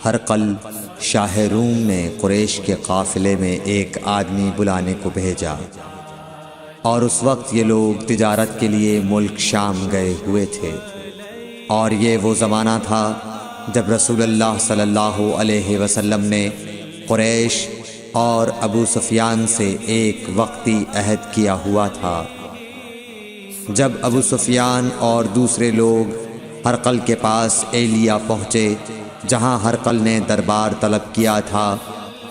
ہرقل شاہ روم نے قریش کے قافلے میں ایک آدمی بلانے کو بھیجا، اور اس وقت یہ لوگ تجارت کے لیے ملک شام گئے ہوئے تھے، اور یہ وہ زمانہ تھا جب رسول اللہ صلی اللہ علیہ وسلم نے قریش اور ابو سفیان سے ایک وقتی عہد کیا ہوا تھا۔ جب ابو سفیان اور دوسرے لوگ ہرقل کے پاس ایلیا پہنچے جہاں ہرقل نے دربار طلب کیا تھا،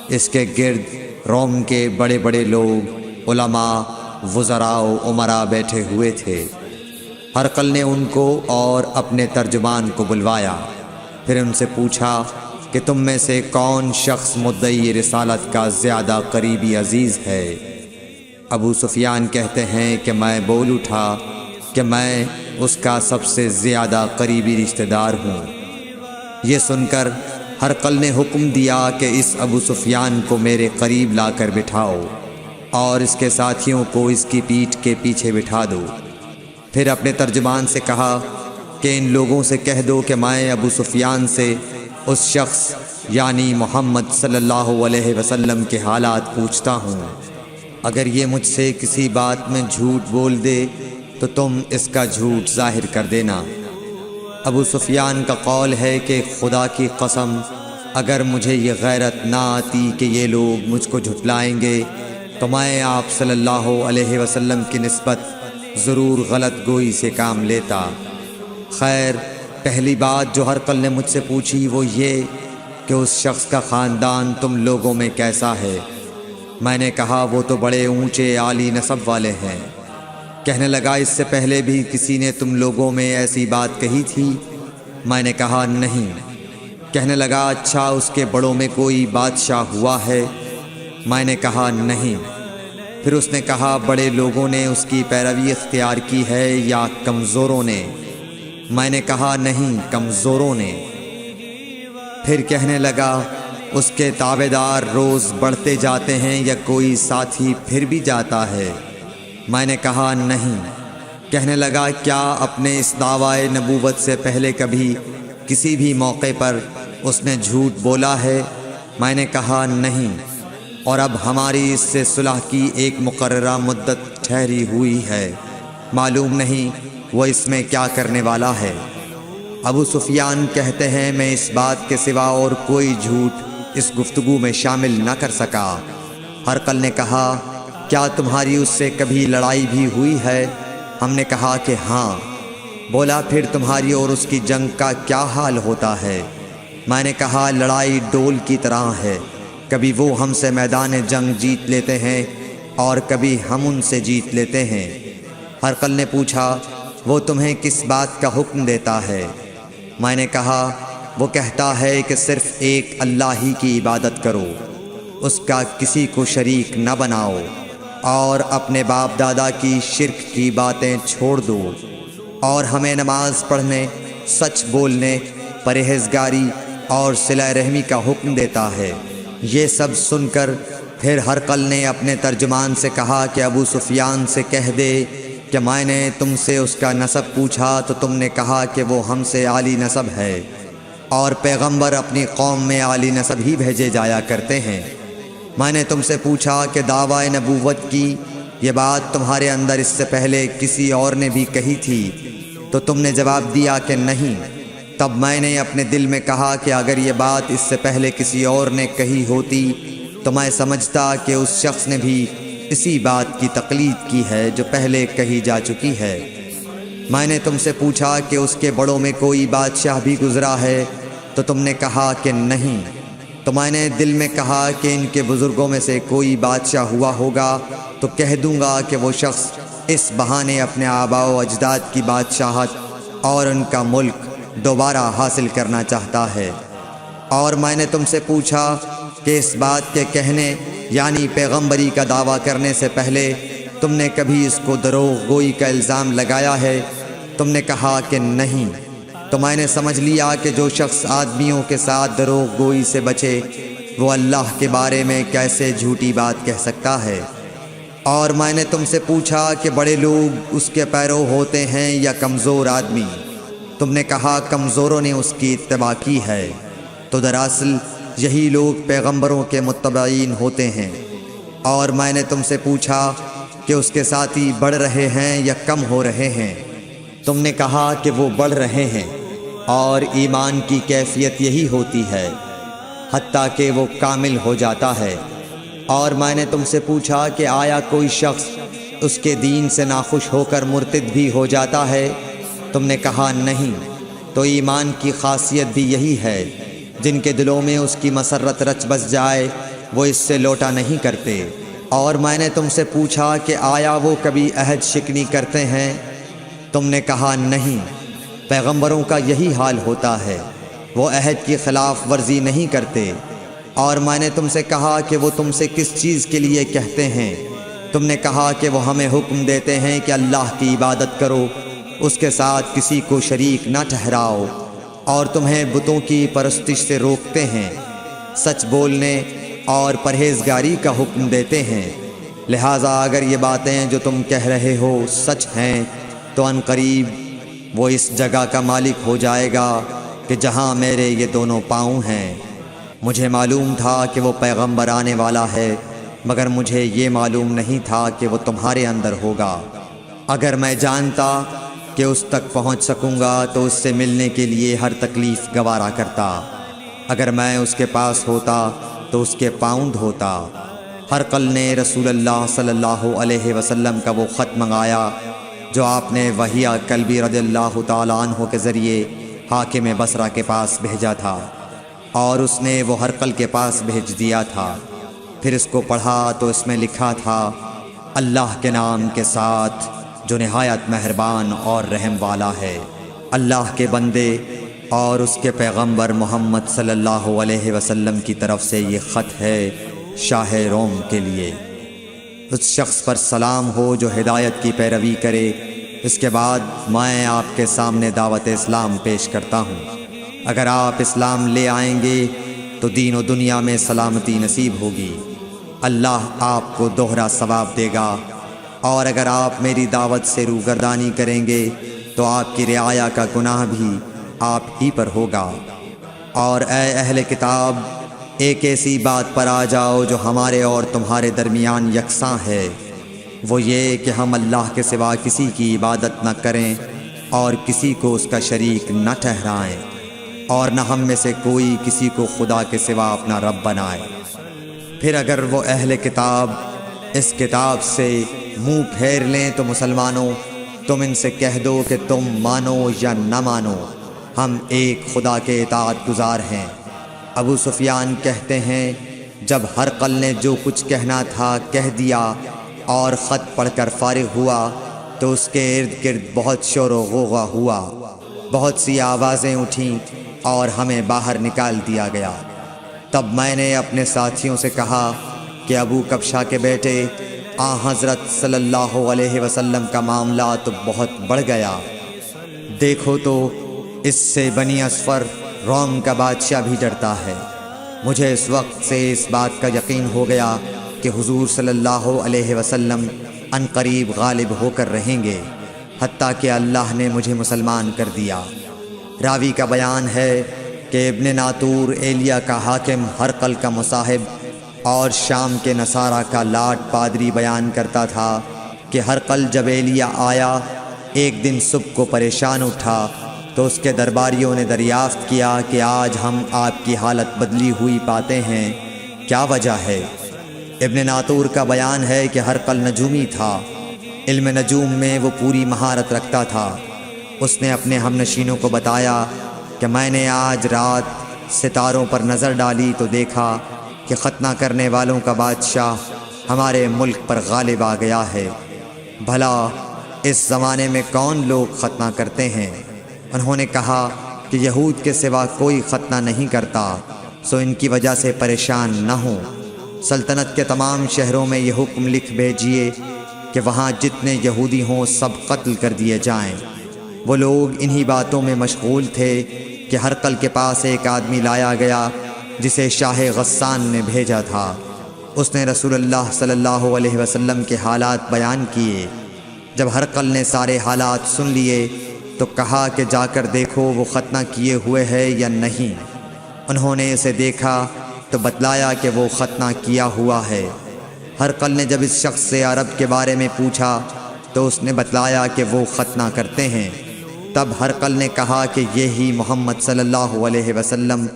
اس کے گرد روم کے بڑے بڑے لوگ، علماء، وزراء و امراء بیٹھے ہوئے تھے۔ ہرقل نے ان کو اور اپنے ترجمان کو بلوایا، پھر ان سے پوچھا کہ تم میں سے کون شخص مدعی رسالت کا زیادہ قریبی عزیز ہے؟ ابو سفیان کہتے ہیں کہ میں بول اٹھا کہ میں اس کا سب سے زیادہ قریبی رشتہ دار ہوں۔ یہ سن کر ہرقل نے حکم دیا کہ اس ابو سفیان کو میرے قریب لا کر بٹھاؤ اور اس کے ساتھیوں کو اس کی پیٹھ کے پیچھے بٹھا دو۔ پھر اپنے ترجمان سے کہا کہ ان لوگوں سے کہہ دو کہ میں ابو سفیان سے اس شخص یعنی محمد صلی اللہ علیہ وسلم کے حالات پوچھتا ہوں، اگر یہ مجھ سے کسی بات میں جھوٹ بول دے تو تم اس کا جھوٹ ظاہر کر دینا۔ ابو سفیان کا قول ہے کہ خدا کی قسم اگر مجھے یہ غیرت نہ آتی کہ یہ لوگ مجھ کو جھٹلائیں گے تو میں آپ صلی اللہ علیہ وسلم کی نسبت ضرور غلط گوئی سے کام لیتا۔ خیر، پہلی بات جو ہرقل نے مجھ سے پوچھی وہ یہ کہ اس شخص کا خاندان تم لوگوں میں کیسا ہے؟ میں نے کہا وہ تو بڑے اونچے عالی نسب والے ہیں۔ کہنے لگا اس سے پہلے بھی کسی نے تم لوگوں میں ایسی بات کہی تھی؟ میں نے کہا نہیں۔ کہنے لگا اچھا اس کے بڑوں میں کوئی بادشاہ ہوا ہے؟ میں نے کہا نہیں۔ پھر اس نے کہا بڑے لوگوں نے اس کی پیروی اختیار کی ہے یا کمزوروں نے؟ میں نے کہا نہیں، کمزوروں نے۔ پھر کہنے لگا اس کے تابعدار روز بڑھتے جاتے ہیں یا کوئی ساتھی پھر بھی جاتا ہے؟ میں نے کہا نہیں۔ کہنے لگا کیا اپنے اس دعوی نبوت سے پہلے کبھی کسی بھی موقع پر اس نے جھوٹ بولا ہے؟ میں نے کہا نہیں، اور اب ہماری اس سے صلح کی ایک مقررہ مدت ٹھہری ہوئی ہے، معلوم نہیں وہ اس میں کیا کرنے والا ہے۔ ابو سفیان کہتے ہیں میں اس بات کے سوا اور کوئی جھوٹ اس گفتگو میں شامل نہ کر سکا۔ ہرقل نے کہا کیا تمہاری اس سے کبھی لڑائی بھی ہوئی ہے؟ ہم نے کہا کہ ہاں۔ بولا پھر تمہاری اور اس کی جنگ کا کیا حال ہوتا ہے؟ میں نے کہا لڑائی ڈول کی طرح ہے، کبھی وہ ہم سے میدان جنگ جیت لیتے ہیں اور کبھی ہم ان سے جیت لیتے ہیں۔ ہرقل نے پوچھا وہ تمہیں کس بات کا حکم دیتا ہے؟ میں نے کہا وہ کہتا ہے کہ صرف ایک اللہ ہی کی عبادت کرو، اس کا کسی کو شریک نہ بناؤ، اور اپنے باپ دادا کی شرک کی باتیں چھوڑ دو، اور ہمیں نماز پڑھنے، سچ بولنے، پرہیزگاری اور صلہ رحمی کا حکم دیتا ہے۔ یہ سب سن کر پھر ہرقل نے اپنے ترجمان سے کہا کہ ابو سفیان سے کہہ دے کہ میں نے تم سے اس کا نسب پوچھا تو تم نے کہا کہ وہ ہم سے عالی نسب ہے، اور پیغمبر اپنی قوم میں عالی نسب ہی بھیجے جایا کرتے ہیں۔ میں نے تم سے پوچھا کہ دعوی نبوت کی یہ بات تمہارے اندر اس سے پہلے کسی اور نے بھی کہی تھی؟ تو تم نے جواب دیا کہ نہیں۔ تب میں نے اپنے دل میں کہا کہ اگر یہ بات اس سے پہلے کسی اور نے کہی ہوتی تو میں سمجھتا کہ اس شخص نے بھی اسی بات کی تقلید کی ہے جو پہلے کہی جا چکی ہے۔ میں نے تم سے پوچھا کہ اس کے بڑوں میں کوئی بادشاہ بھی گزرا ہے؟ تو تم نے کہا کہ نہیں۔ تو میں نے دل میں کہا کہ ان کے بزرگوں میں سے کوئی بادشاہ ہوا ہوگا تو کہہ دوں گا کہ وہ شخص اس بہانے اپنے آباء و اجداد کی بادشاہت اور ان کا ملک دوبارہ حاصل کرنا چاہتا ہے۔ اور میں نے تم سے پوچھا کہ اس بات کے کہنے یعنی پیغمبری کا دعویٰ کرنے سے پہلے تم نے کبھی اس کو دروغ گوئی کا الزام لگایا ہے؟ تم نے کہا کہ نہیں۔ تو میں نے سمجھ لیا کہ جو شخص آدمیوں کے ساتھ دروغ گوئی سے بچے وہ اللہ کے بارے میں کیسے جھوٹی بات کہہ سکتا ہے۔ اور میں نے تم سے پوچھا کہ بڑے لوگ اس کے پیرو ہوتے ہیں یا کمزور آدمی؟ تم نے کہا کمزوروں نے اس کی اتباع کی ہے۔ تو دراصل یہی لوگ پیغمبروں کے متبعین ہوتے ہیں۔ اور میں نے تم سے پوچھا کہ اس کے ساتھی بڑھ رہے ہیں یا کم ہو رہے ہیں؟ تم نے کہا کہ وہ بڑھ رہے ہیں، اور ایمان کی کیفیت یہی ہوتی ہے حتیٰ کہ وہ کامل ہو جاتا ہے۔ اور میں نے تم سے پوچھا کہ آیا کوئی شخص اس کے دین سے ناخوش ہو کر مرتد بھی ہو جاتا ہے؟ تم نے کہا نہیں۔ تو ایمان کی خاصیت بھی یہی ہے، جن کے دلوں میں اس کی مسرت رچ بس جائے وہ اس سے لوٹا نہیں کرتے۔ اور میں نے تم سے پوچھا کہ آیا وہ کبھی عہد شکنی کرتے ہیں؟ تم نے کہا نہیں۔ پیغمبروں کا یہی حال ہوتا ہے، وہ عہد کی خلاف ورزی نہیں کرتے۔ اور میں نے تم سے کہا کہ وہ تم سے کس چیز کے لیے کہتے ہیں؟ تم نے کہا کہ وہ ہمیں حکم دیتے ہیں کہ اللہ کی عبادت کرو، اس کے ساتھ کسی کو شریک نہ ٹھہراؤ، اور تمہیں بتوں کی پرستش سے روکتے ہیں، سچ بولنے اور پرہیزگاری کا حکم دیتے ہیں۔ لہٰذا اگر یہ باتیں جو تم کہہ رہے ہو سچ ہیں تو ان قریب وہ اس جگہ کا مالک ہو جائے گا کہ جہاں میرے یہ دونوں پاؤں ہیں۔ مجھے معلوم تھا کہ وہ پیغمبر آنے والا ہے، مگر مجھے یہ معلوم نہیں تھا کہ وہ تمہارے اندر ہوگا۔ اگر میں جانتا کہ اس تک پہنچ سکوں گا تو اس سے ملنے کے لیے ہر تکلیف گوارا کرتا۔ اگر میں اس کے پاس ہوتا تو اس کے پاؤں دھوتا۔ ہرقل نے رسول اللہ صلی اللہ علیہ وسلم کا وہ خط منگایا جو آپ نے وحیہ کلبی رضی اللہ تعالیٰ عنہ کے ذریعے حاکم بصرہ کے پاس بھیجا تھا، اور اس نے وہ ہرقل کے پاس بھیج دیا تھا۔ پھر اس کو پڑھا تو اس میں لکھا تھا، اللہ کے نام کے ساتھ جو نہایت مہربان اور رحم والا ہے۔ اللہ کے بندے اور اس کے پیغمبر محمد صلی اللہ علیہ وسلم کی طرف سے یہ خط ہے شاہ روم کے لیے۔ اس شخص پر سلام ہو جو ہدایت کی پیروی کرے۔ اس کے بعد میں آپ کے سامنے دعوت اسلام پیش کرتا ہوں۔ اگر آپ اسلام لے آئیں گے تو دین و دنیا میں سلامتی نصیب ہوگی، اللہ آپ کو دوہرا ثواب دے گا۔ اور اگر آپ میری دعوت سے روگردانی کریں گے تو آپ کی رعایا کا گناہ بھی آپ ہی پر ہوگا۔ اور اے اہل کتاب، ایک ایسی بات پر آ جاؤ جو ہمارے اور تمہارے درمیان یکساں ہے، وہ یہ کہ ہم اللہ کے سوا کسی کی عبادت نہ کریں اور کسی کو اس کا شریک نہ ٹھہرائیں، اور نہ ہم میں سے کوئی کسی کو خدا کے سوا اپنا رب بنائے۔ پھر اگر وہ اہل کتاب اس کتاب سے منہ پھیر لیں تو مسلمانوں، تم ان سے کہہ دو کہ تم مانو یا نہ مانو، ہم ایک خدا کے اطاعت گزار ہیں۔ ابو سفیان کہتے ہیں، جب ہرقل نے جو کچھ کہنا تھا کہہ دیا اور خط پڑھ کر فارغ ہوا تو اس کے ارد گرد بہت شور و غوغا ہوا، بہت سی آوازیں اٹھیں اور ہمیں باہر نکال دیا گیا۔ تب میں نے اپنے ساتھیوں سے کہا کہ ابو کبشہ کے بیٹے حضرت صلی اللہ علیہ وسلم کا معاملہ تو بہت بڑھ گیا۔ دیکھو تو اس سے بنی اصفر روم کا بادشاہ بھی ڈرتا ہے۔ مجھے اس وقت سے اس بات کا یقین ہو گیا کہ حضور صلی اللہ علیہ وسلم ان قریب غالب ہو کر رہیں گے، حتیٰ کہ اللہ نے مجھے مسلمان کر دیا۔ راوی کا بیان ہے کہ ابن ناطور ایلیا کا حاکم ہرقل کا مصاحب اور شام کے نصارہ کا لاٹ پادری بیان کرتا تھا کہ ہرقل جب ایلیا آیا ایک دن صبح کو پریشان اٹھا تو اس کے درباریوں نے دریافت کیا کہ آج ہم آپ کی حالت بدلی ہوئی پاتے ہیں، کیا وجہ ہے؟ ابن ناطور کا بیان ہے کہ ہرقل نجومی تھا، علم نجوم میں وہ پوری مہارت رکھتا تھا۔ اس نے اپنے ہم نشینوں کو بتایا کہ میں نے آج رات ستاروں پر نظر ڈالی تو دیکھا کہ ختنہ کرنے والوں کا بادشاہ ہمارے ملک پر غالب آ گیا ہے۔ بھلا اس زمانے میں کون لوگ ختنہ کرتے ہیں؟ انہوں نے کہا کہ یہود کے سوا کوئی ختنہ نہیں کرتا، سو ان کی وجہ سے پریشان نہ ہوں۔ سلطنت کے تمام شہروں میں یہ حکم لکھ بھیجیے کہ وہاں جتنے یہودی ہوں سب قتل کر دیے جائیں۔ وہ لوگ انہی باتوں میں مشغول تھے کہ ہرقل کے پاس ایک آدمی لایا گیا جسے شاہ غسان نے بھیجا تھا۔ اس نے رسول اللہ صلی اللہ علیہ وسلم کے حالات بیان کیے۔ جب ہرقل نے سارے حالات سن لیے تو کہا کہ جا کر دیکھو وہ ختنہ کیے ہوئے ہے یا نہیں۔ انہوں نے اسے دیکھا تو بتلایا کہ وہ ختنہ کیا ہوا ہے۔ ہرقل نے جب اس شخص سے عرب کے بارے میں پوچھا تو اس نے بتلایا کہ وہ ختنہ کرتے ہیں۔ تب ہرقل نے کہا کہ یہی محمد صلی اللہ علیہ وسلم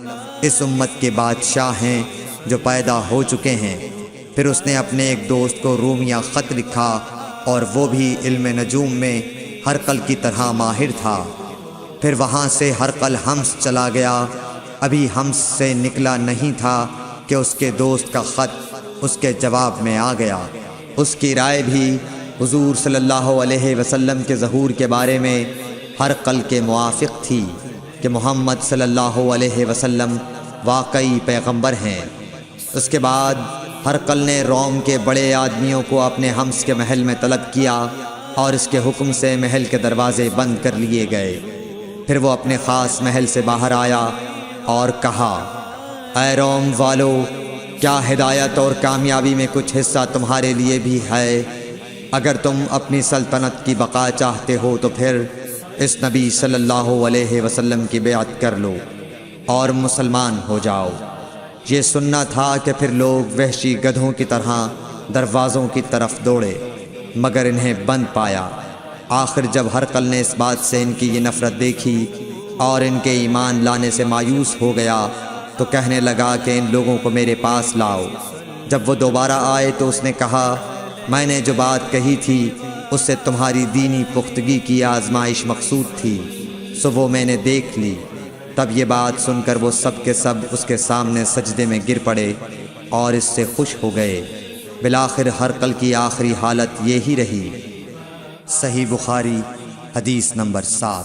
اس امت کے بادشاہ ہیں جو پیدا ہو چکے ہیں۔ پھر اس نے اپنے ایک دوست کو رومیہ خط لکھا اور وہ بھی علم نجوم میں ہرقل کی طرح ماہر تھا۔ پھر وہاں سے ہرقل حمص چلا گیا۔ ابھی حمص سے نکلا نہیں تھا کہ اس کے دوست کا خط اس کے جواب میں آ گیا۔ اس کی رائے بھی حضور صلی اللہ علیہ وسلم کے ظہور کے بارے میں ہرقل کے موافق تھی کہ محمد صلی اللہ علیہ وسلم واقعی پیغمبر ہیں۔ اس کے بعد ہرقل نے روم کے بڑے آدمیوں کو اپنے حمص کے محل میں طلب کیا اور اس کے حکم سے محل کے دروازے بند کر لیے گئے۔ پھر وہ اپنے خاص محل سے باہر آیا اور کہا، اے روم والو، کیا ہدایت اور کامیابی میں کچھ حصہ تمہارے لیے بھی ہے؟ اگر تم اپنی سلطنت کی بقا چاہتے ہو تو پھر اس نبی صلی اللہ علیہ وسلم کی بیعت کر لو اور مسلمان ہو جاؤ۔ یہ سننا تھا کہ پھر لوگ وحشی گدھوں کی طرح دروازوں کی طرف دوڑے مگر انہیں بند پایا۔ آخر جب ہرقل نے اس بات سے ان کی یہ نفرت دیکھی اور ان کے ایمان لانے سے مایوس ہو گیا تو کہنے لگا کہ ان لوگوں کو میرے پاس لاؤ۔ جب وہ دوبارہ آئے تو اس نے کہا، میں نے جو بات کہی تھی اس سے تمہاری دینی پختگی کی آزمائش مقصود تھی، سو وہ میں نے دیکھ لی۔ تب یہ بات سن کر وہ سب کے سب اس کے سامنے سجدے میں گر پڑے اور اس سے خوش ہو گئے۔ بالآخر ہرقل کی آخری حالت یہی رہی۔ صحیح بخاری حدیث نمبر 7۔